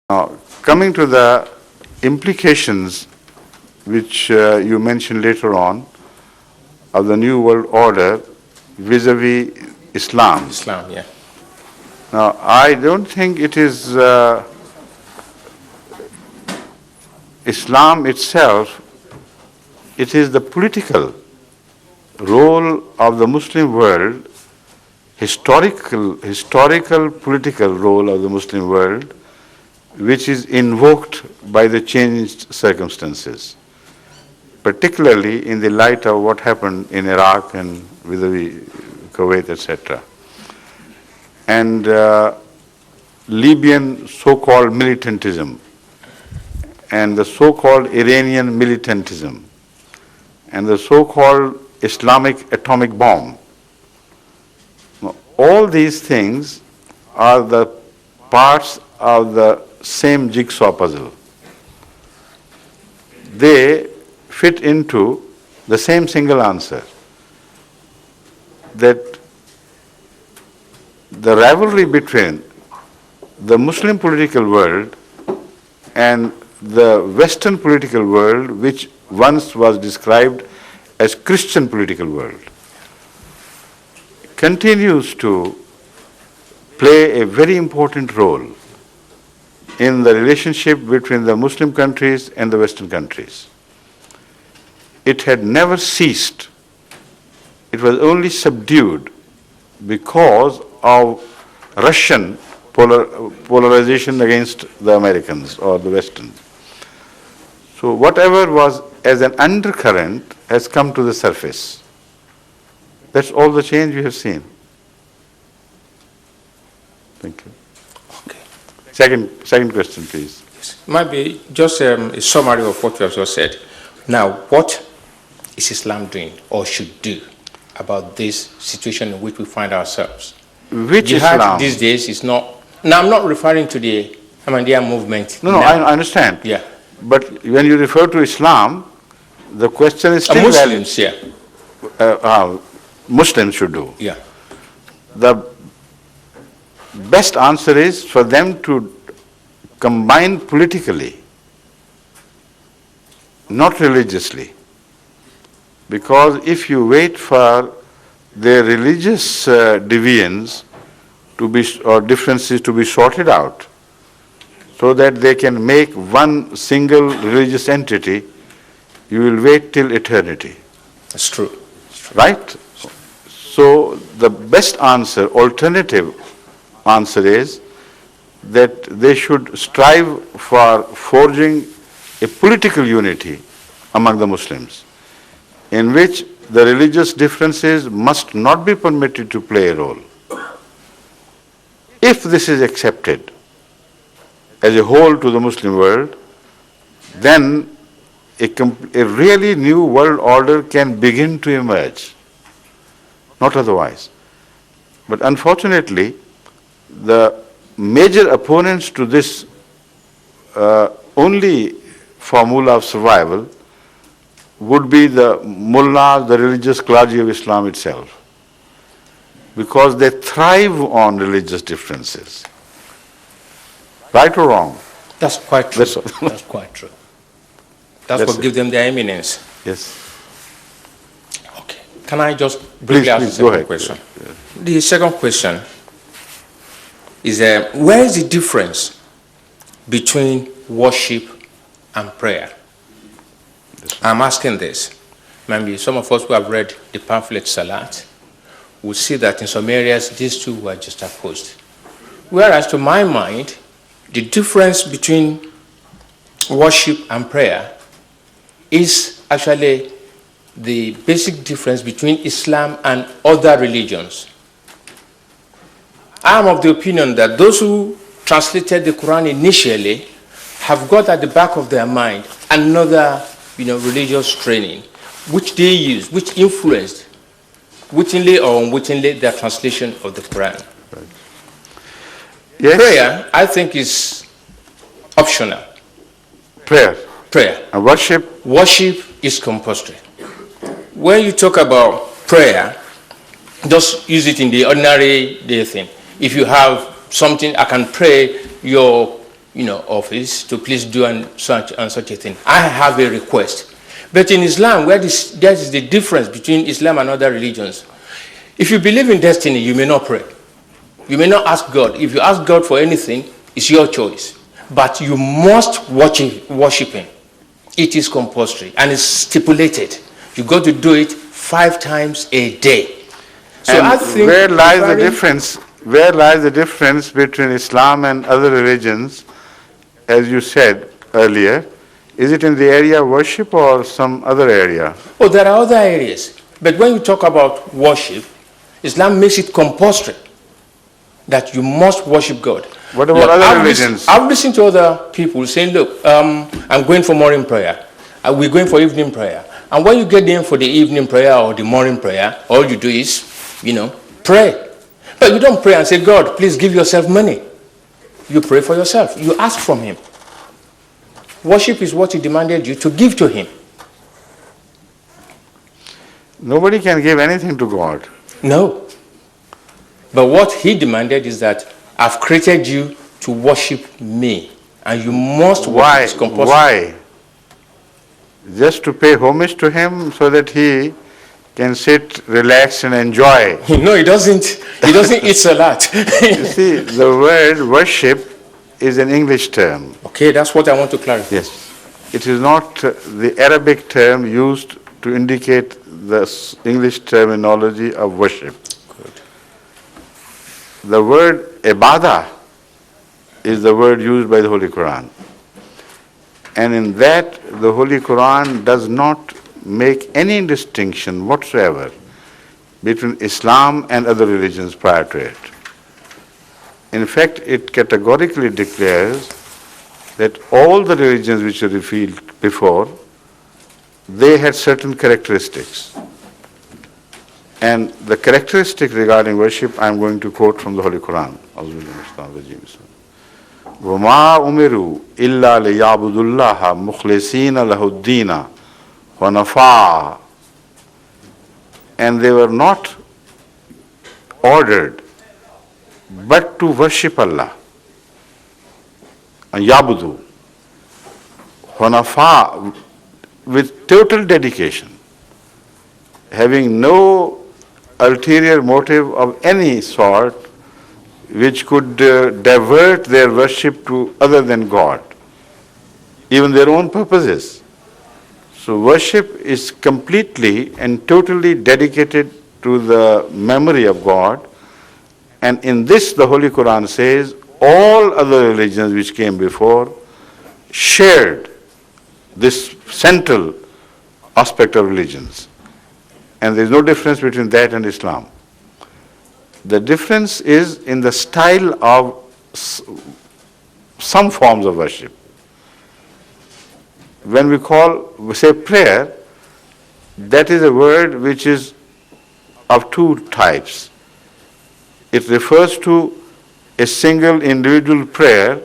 Now, coming to the implications which you mentioned later on of the New World Order vis-a-vis Islam. Islam, yeah. Now, I don't think it is Islam itself, it is the political role of the Muslim world, historical political role of the Muslim world, which is invoked by the changed circumstances, particularly in the light of what happened in Iraq and vis-a-vis Kuwait, etc. And Libyan so-called militantism, and the so-called Iranian militantism, and the so-called Islamic atomic bomb. All these things are the parts of the same jigsaw puzzle. They fit into the same single answer, that the rivalry between the Muslim political world and the Western political world, which once was described as Christian political world, continues to play a very important role in the relationship between the Muslim countries and the Western countries. It had never ceased. It was only subdued because of Russian polarization against the Americans or the Westerns. So whatever was as an undercurrent has come to the surface. That's all the change we have seen. Thank you. Okay. Second question, please. Yes. Might be just a summary of what you have just said. Now, what is Islam doing or should do about this situation in which we find ourselves? Which Jihad Islam? these days is not. Now, I'm not referring to the Ahmadiyya movement. No, I understand. Yeah. But when you refer to Islam, the question is still Muslims, yeah. Muslims should do. Yeah. The best answer is for them to combine politically, not religiously. Because if you wait for their religious deviance to be, or differences to be sorted out, so that they can make one single religious entity, you will wait till eternity. That's true. Right? So the best answer, alternative answer is that they should strive for forging a political unity among the Muslims, in which the religious differences must not be permitted to play a role. If this is accepted as a whole to the Muslim world, then a really new world order can begin to emerge, not otherwise. But unfortunately, the major opponents to this only formula of survival would be the mullahs, the religious clergy of Islam itself, because they thrive on religious differences. Right or wrong? That's quite true. That's quite true. That's what gives them their eminence. Yes. Okay. Can I just briefly ask the second question? The second question is, where is the difference between worship and prayer? I'm asking this. Maybe some of us who have read the pamphlet Salat will see that in some areas these two were just opposed. Whereas to my mind, the difference between worship and prayer is actually the basic difference between Islam and other religions. I am of the opinion that those who translated the Quran initially have got at the back of their mind another, religious training, which they used, which influenced, wittingly or unwittingly, their translation of the Quran. Right. Yes. Prayer, I think, is optional. Prayer. And worship? Worship is compulsory. When you talk about prayer, just use it in the ordinary day thing. If you have something, I can pray your office to please do such a thing. I have a request. But in Islam, there is the difference between Islam and other religions. If you believe in destiny, you may not pray. You may not ask God. If you ask God for anything, it's your choice. But you must worship Him. It is compulsory and it's stipulated. You got to do it 5 times a day. So and I think where lies the difference? Where lies the difference between Islam and other religions, as you said earlier? Is it in the area of worship or some other area? Oh, there are other areas. But when you talk about worship, Islam makes it compulsory that you must worship God. What about other religions? I've listened to other people saying, look, I'm going for morning prayer. We're going for evening prayer. And when you get there for the evening prayer or the morning prayer, all you do is, pray. But you don't pray and say, God, please give yourself money. You pray for yourself. You ask from Him. Worship is what He demanded you to give to Him. Nobody can give anything to God. No. But what He demanded is that I've created you to worship me. And you must worship. It's compulsory. Why? Just to pay homage to Him so that He can sit, relax and enjoy. No, He doesn't. He doesn't eat salat. You see, the word worship is an English term. Okay, that's what I want to clarify. Yes. It is not the Arabic term used to indicate the English terminology of worship. Good. The word ibadah is the word used by the Holy Quran. And in that, the Holy Quran does not make any distinction whatsoever between Islam and other religions prior to it. In fact, it categorically declares that all the religions which are revealed before, they had certain characteristics. And the characteristic regarding worship, I am going to quote from the Holy Quran. وَمَا أُمِرُوا إِلَّا لِيَعْبُدُوا اللَّهَ مُخْلِصِينَ لَهُ الدِّينَ وَنَفَعَ. And they were not ordered but to worship Allah. And yabudu, hunafa, with total dedication, having no ulterior motive of any sort which could divert their worship to other than God, even their own purposes. So worship is completely and totally dedicated to the memory of God. And in this, the Holy Quran says, all other religions which came before shared this central aspect of religions. And there is no difference between that and Islam. The difference is in the style of some forms of worship. When we say prayer, that is a word which is of 2 types. It refers to a single individual prayer,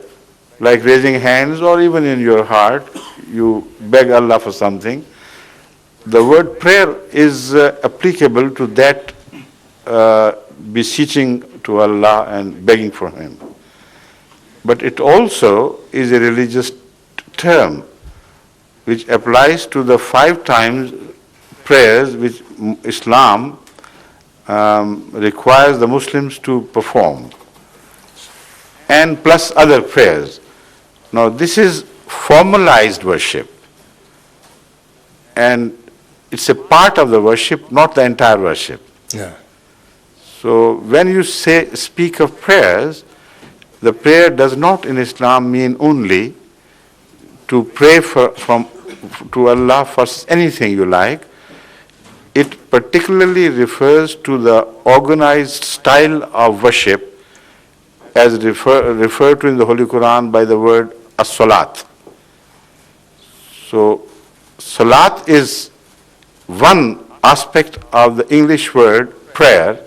like raising hands, or even in your heart, you beg Allah for something. The word prayer is applicable to that beseeching to Allah and begging for Him. But it also is a religious term which applies to the 5 times prayers which Islam requires the Muslims to perform, and plus other prayers. Now this is formalized worship, and it's a part of the worship, not the entire worship. Yeah. So when you speak of prayers, the prayer does not in Islam mean only to pray to Allah for anything you like. It particularly refers to the organized style of worship as referred to in the Holy Quran by the word as-salat. So salat is one aspect of the English word prayer,